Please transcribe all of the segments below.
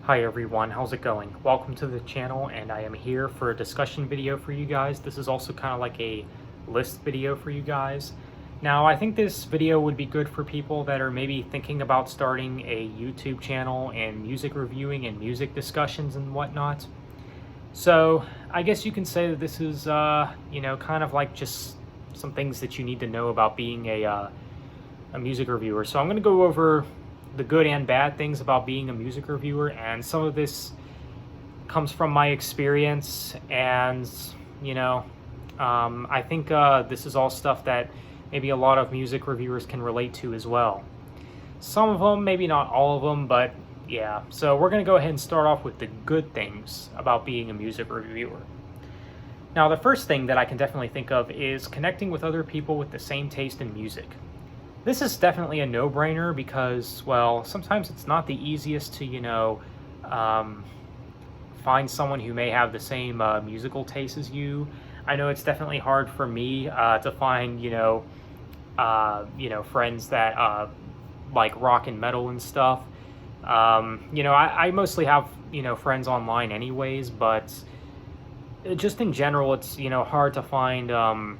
Hi everyone, how's it going? Welcome to the channel, and I am here for a discussion video for you guys. This is also kind of like a list video for you guys. Now, I think this video would be good for people that are maybe thinking about starting a YouTube channel and music reviewing and music discussions and whatnot. So, I guess you can say that this is, kind of like just some things that you need to know about being a music reviewer. So I'm going to go over the good and bad things about being a music reviewer, and some of this comes from my experience, and I think this is all stuff that maybe a lot of music reviewers can relate to as well. Some of them, maybe not all of them, but yeah. So we're going to go ahead and start off with the good things about being a music reviewer. Now, the first thing that I can definitely think of is connecting with other people with the same taste in music. This is definitely a no-brainer because, well, sometimes it's not the easiest to, find someone who may have the same musical taste as you. I know it's definitely hard for me to find, friends that like rock and metal and stuff. I mostly have, friends online anyways, but just in general, it's, hard to find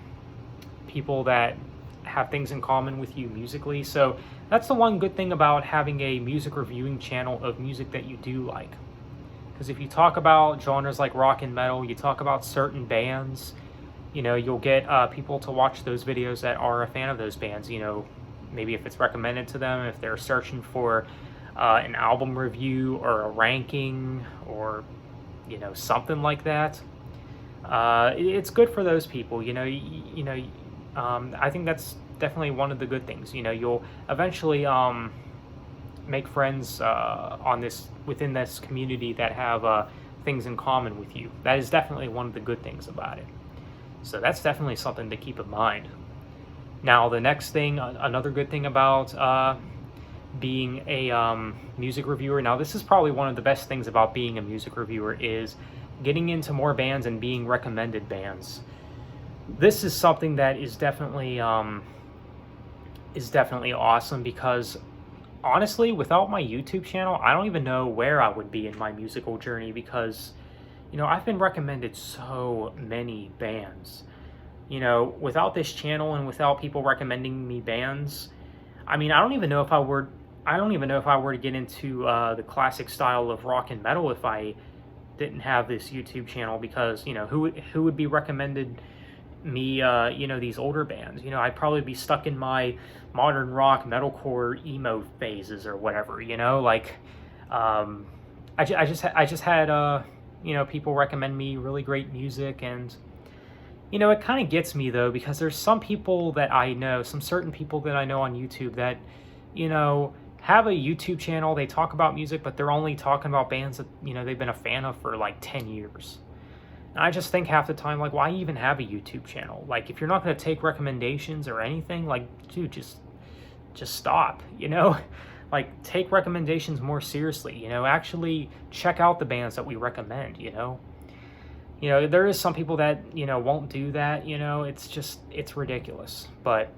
people that have things in common with you musically. So that's the one good thing about having a music reviewing channel of music that you do like. Because if you talk about genres like rock and metal, you talk about certain bands, you'll get people to watch those videos that are a fan of those bands. Maybe if it's recommended to them, if they're searching for an album review or a ranking or something like that. It's good for those people. I think that's definitely one of the good things. You'll eventually make friends within this community that have things in common with you. That is definitely one of the good things about it. So that's definitely something to keep in mind. Now, the next thing, another good thing about being a music reviewer. Now, this is probably one of the best things about being a music reviewer is getting into more bands and being recommended bands. This is something that is definitely awesome because honestly, without my YouTube channel, I don't even know where I would be in my musical journey because I've been recommended so many bands. Without this channel and without people recommending me bands, I mean, I don't even know if I were to get into the classic style of rock and metal if I didn't have this YouTube channel, because who would be recommended me these older bands. I'd probably be stuck in my modern rock metalcore emo phases or whatever. I just had people recommend me really great music, and it kind of gets me though, because there's some people that I know, some certain people that I know on YouTube that have a YouTube channel. They talk about music, but they're only talking about bands that they've been a fan of for like 10 years. And I just think half the time, like, why even have a YouTube channel? Like, if you're not going to take recommendations or anything, like, dude, just stop, Like, take recommendations more seriously, actually check out the bands that we recommend, there is some people that, won't do that, it's ridiculous. But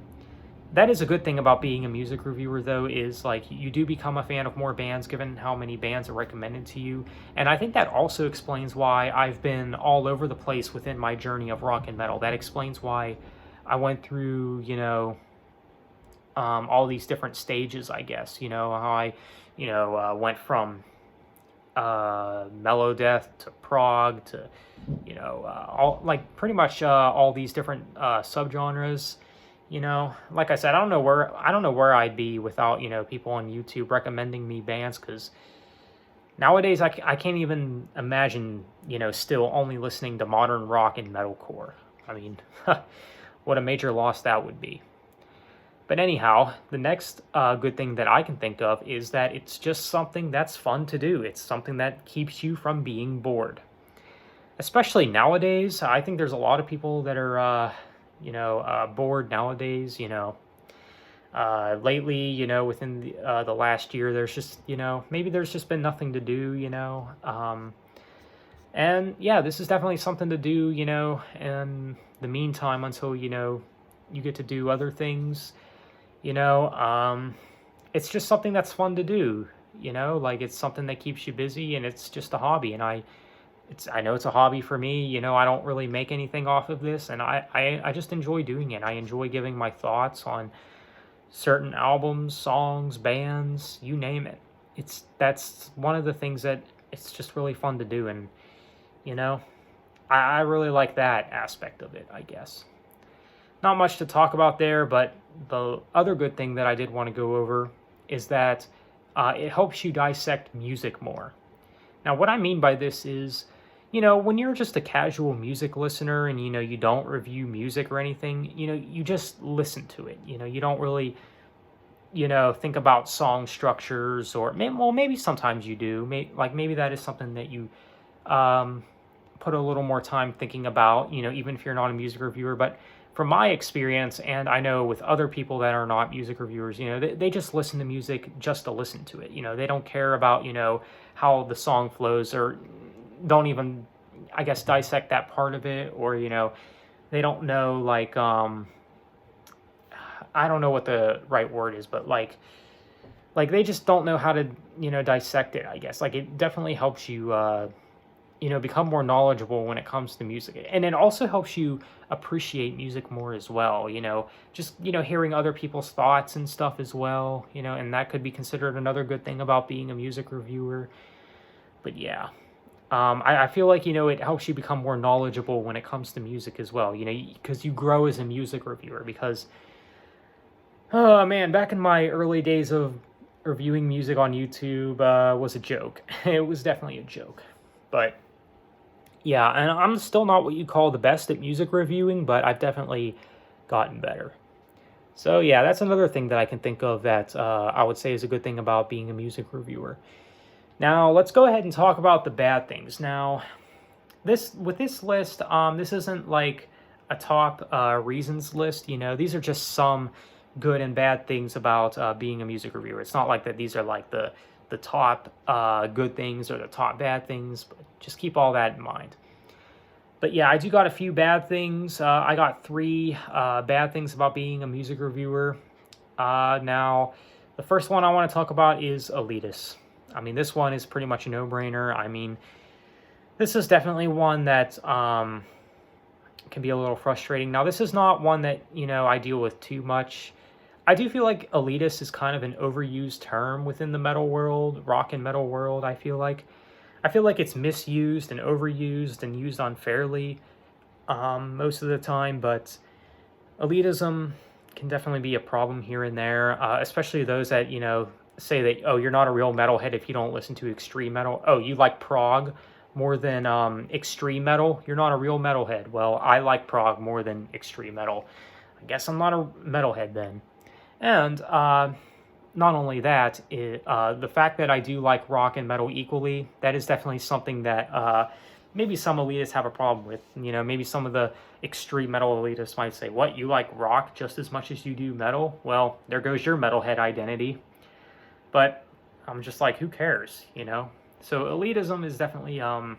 that is a good thing about being a music reviewer, though, is like you do become a fan of more bands given how many bands are recommended to you. And I think that also explains why I've been all over the place within my journey of rock and metal. That explains why I went through, all these different stages, I guess. How I, went from Melodeath to prog to, all like pretty much all these different subgenres. Like I said, I don't know where I'd be without, people on YouTube recommending me bands, because nowadays I can't even imagine, still only listening to modern rock and metalcore. I mean, what a major loss that would be. But anyhow, the next good thing that I can think of is that it's just something that's fun to do. It's something that keeps you from being bored. Especially nowadays, I think there's a lot of people that are bored nowadays. Lately, within the last year, there's just, maybe there's just been nothing to do. And yeah, this is definitely something to do, in the meantime until, you get to do other things. It's just something that's fun to do. you know, like it's something that keeps you busy and it's just a hobby. And I know it's a hobby for me, you know, I don't really make anything off of this, and I just enjoy doing it. I enjoy giving my thoughts on certain albums, songs, bands, you name it. That's one of the things that it's just really fun to do, and you know, I really like that aspect of it, I guess. Not much to talk about there, but the other good thing that I did want to go over is that it helps you dissect music more. Now, what I mean by this is, you know, when you're just a casual music listener and, you know, you don't review music or anything, you know, you just listen to it. You know, you don't really, you know, think about song structures or, well, maybe sometimes you do. Maybe that is something that you um, put a little more time thinking about, you know, even if you're not a music reviewer. But from my experience, and I know with other people that are not music reviewers, you know, they just listen to music just to listen to it. You know, they don't care about, you know, how the song flows, or don't even, I guess, dissect that part of it, or, you know, they don't know, like, I don't know what the right word is, but like they just don't know how to, you know, dissect it, I guess. Like, it definitely helps you, you know, become more knowledgeable when it comes to music. And it also helps you appreciate music more as well, you know, just, you know, hearing other people's thoughts and stuff as well, you know, and that could be considered another good thing about being a music reviewer. But yeah, I feel like, you know, it helps you become more knowledgeable when it comes to music as well, you know, because you grow as a music reviewer. Because, oh man, back in my early days of reviewing music on YouTube was a joke. It was definitely a joke. But yeah, and I'm still not what you call the best at music reviewing, but I've definitely gotten better. So yeah, that's another thing that I can think of that I would say is a good thing about being a music reviewer. Now, let's go ahead and talk about the bad things. Now, this list, this isn't like a top reasons list. You know, these are just some good and bad things about being a music reviewer. It's not like that these are like the top good things or the top bad things, but just keep all that in mind. But yeah, I do got a few bad things. I got three bad things about being a music reviewer. Now, the first one I want to talk about is elitist. I mean, this one is pretty much a no-brainer. I mean, this is definitely one that can be a little frustrating. Now, this is not one that, you know, I deal with too much. I do feel like elitist is kind of an overused term within the metal world, rock and metal world, I feel like. I feel like it's misused and overused and used unfairly most of the time, but elitism can definitely be a problem here and there, especially those that, you know, say that, oh, you're not a real metalhead if you don't listen to extreme metal. Oh, you like prog more than extreme metal? You're not a real metalhead. Well, I like prog more than extreme metal. I guess I'm not a metalhead then. And not only that, the fact that I do like rock and metal equally, that is definitely something that maybe some elitists have a problem with. You know, maybe some of the extreme metal elitists might say, what, you like rock just as much as you do metal? Well, there goes your metalhead identity. But I'm just like, who cares, you know? So elitism is definitely a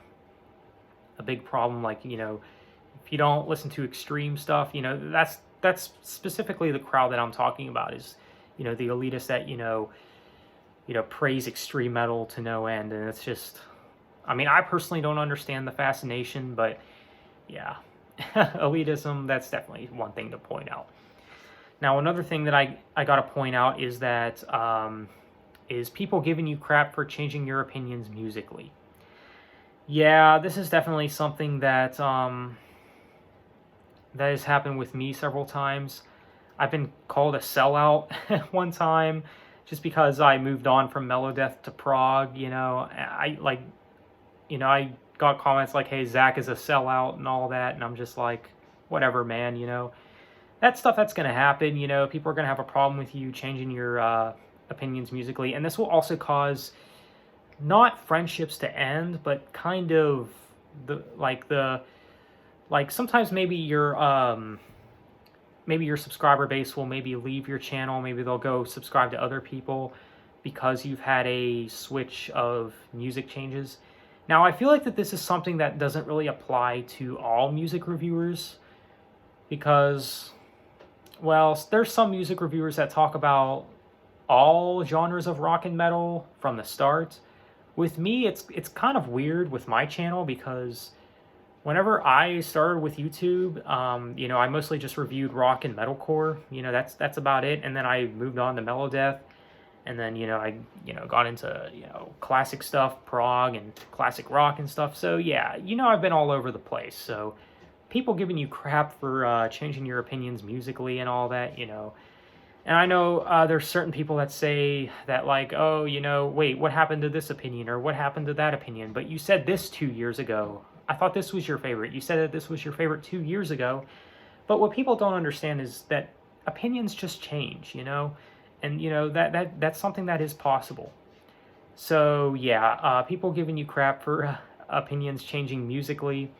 big problem. Like, you know, if you don't listen to extreme stuff, you know, that's specifically the crowd that I'm talking about is, you know, the elitists that, you know, praise extreme metal to no end. And it's just, I mean, I personally don't understand the fascination, but yeah, elitism, that's definitely one thing to point out. Now, another thing that I got to point out is that is people giving you crap for changing your opinions musically. Yeah, this is definitely something that that has happened with me several times. I've been called a sellout one time just because I moved on from Melodeath to prog. You know, I got comments like, "Hey, Zach is a sellout" and all that, and I'm just like, whatever, man. You know, that stuff that's gonna happen. You know, people are gonna have a problem with you changing your opinions musically, and this will also cause not friendships to end, but kind of sometimes maybe your subscriber base will maybe leave your channel. Maybe they'll go subscribe to other people because you've had a switch of music changes. Now, I feel like that this is something that doesn't really apply to all music reviewers because, well, there's some music reviewers that talk about all genres of rock and metal from the start. With me, it's kind of weird with my channel because whenever I started with YouTube, I mostly just reviewed rock and metalcore. That's about it. And then I moved on to Melodeath, and then I got into classic stuff, prog and classic rock and stuff. So yeah, I've been all over the place. So people giving you crap for changing your opinions musically and all that, And I know there's certain people that say that, like, oh, wait, what happened to this opinion, or what happened to that opinion? But you said this 2 years ago. I thought this was your favorite. You said that this was your favorite 2 years ago. But what people don't understand is that opinions just change, and that's something that is possible. So yeah, people giving you crap for opinions changing musically,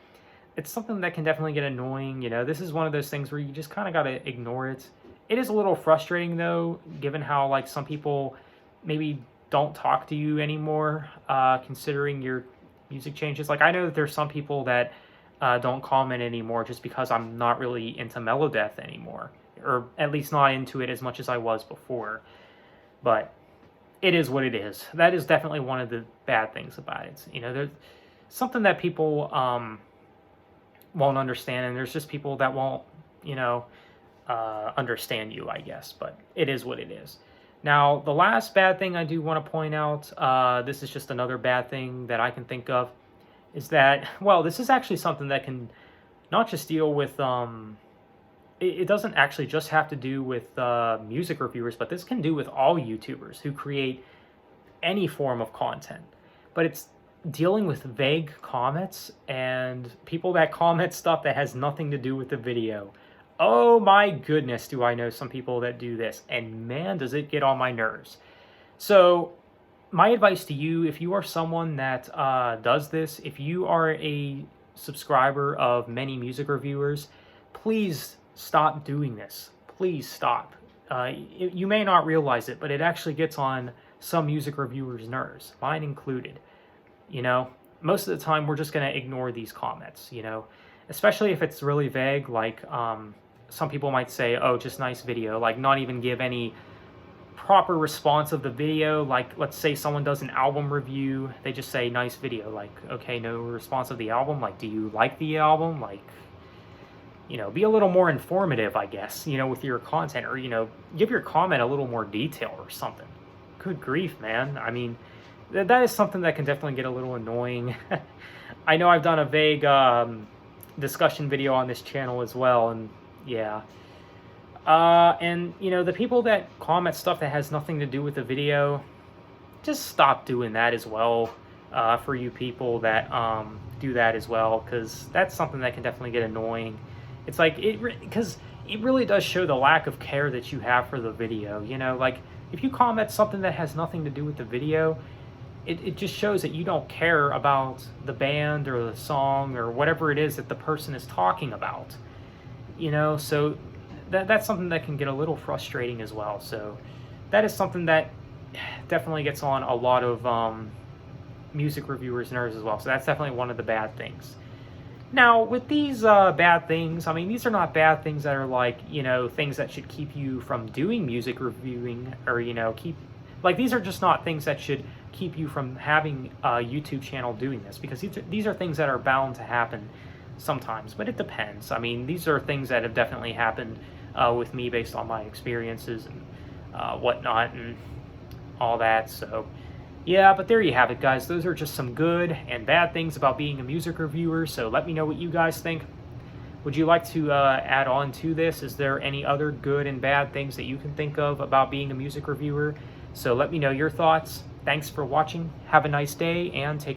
it's something that can definitely get annoying. This is one of those things where you just kind of got to ignore it. It is a little frustrating though, given how like some people maybe don't talk to you anymore, considering your music changes. Like I know that there's some people that don't comment anymore just because I'm not really into Melodeath anymore, or at least not into it as much as I was before. But it is what it is. That is definitely one of the bad things about it. There's something that people won't understand, and there's just people that won't, understand you, I guess. But it is what it is. Now, the last bad thing I do want to point out, this is just another bad thing that I can think of, is that, well, this is actually something that can not just deal with, it doesn't actually just have to do with music reviewers, but this can do with all YouTubers who create any form of content. But it's dealing with vague comments and people that comment stuff that has nothing to do with the video. Oh my goodness, do I know some people that do this, and man, does it get on my nerves. So my advice to you, if you are someone that does this, if you are a subscriber of many music reviewers, please stop doing this. Please stop. You may not realize it, but it actually gets on some music reviewers' nerves, mine included. Most of the time we're just going to ignore these comments, especially if it's really vague, like some people might say, oh, just nice video, like not even give any proper response of the video. Like, let's say someone does an album review, they just say nice video, like, okay, no response of the album. Like, do you like the album? Like, be a little more informative, I guess, with your content, or, give your comment a little more detail or something. Good grief, man. I mean, that is something that can definitely get a little annoying. I know I've done a vague discussion video on this channel as well, and yeah. And, the people that comment stuff that has nothing to do with the video, just stop doing that as well, for you people that do that as well, because that's something that can definitely get annoying. It's like, because it really does show the lack of care that you have for the video, like, if you comment something that has nothing to do with the video, it just shows that you don't care about the band or the song or whatever it is that the person is talking about, so that's something that can get a little frustrating as well. So that is something that definitely gets on a lot of music reviewers' nerves as well. So that's definitely one of the bad things. Now, with these bad things, I mean, these are not bad things that are like, things that should keep you from doing music reviewing, or, these are just not things that should keep you from having a YouTube channel doing this, because these are things that are bound to happen sometimes, but it depends. I mean, these are things that have definitely happened with me based on my experiences and whatnot and all that. So yeah, but there you have it, guys. Those are just some good and bad things about being a music reviewer. So let me know what you guys think. Would you like to add on to this? Is there any other good and bad things that you can think of about being a music reviewer? So let me know your thoughts. Thanks for watching. Have a nice day, and take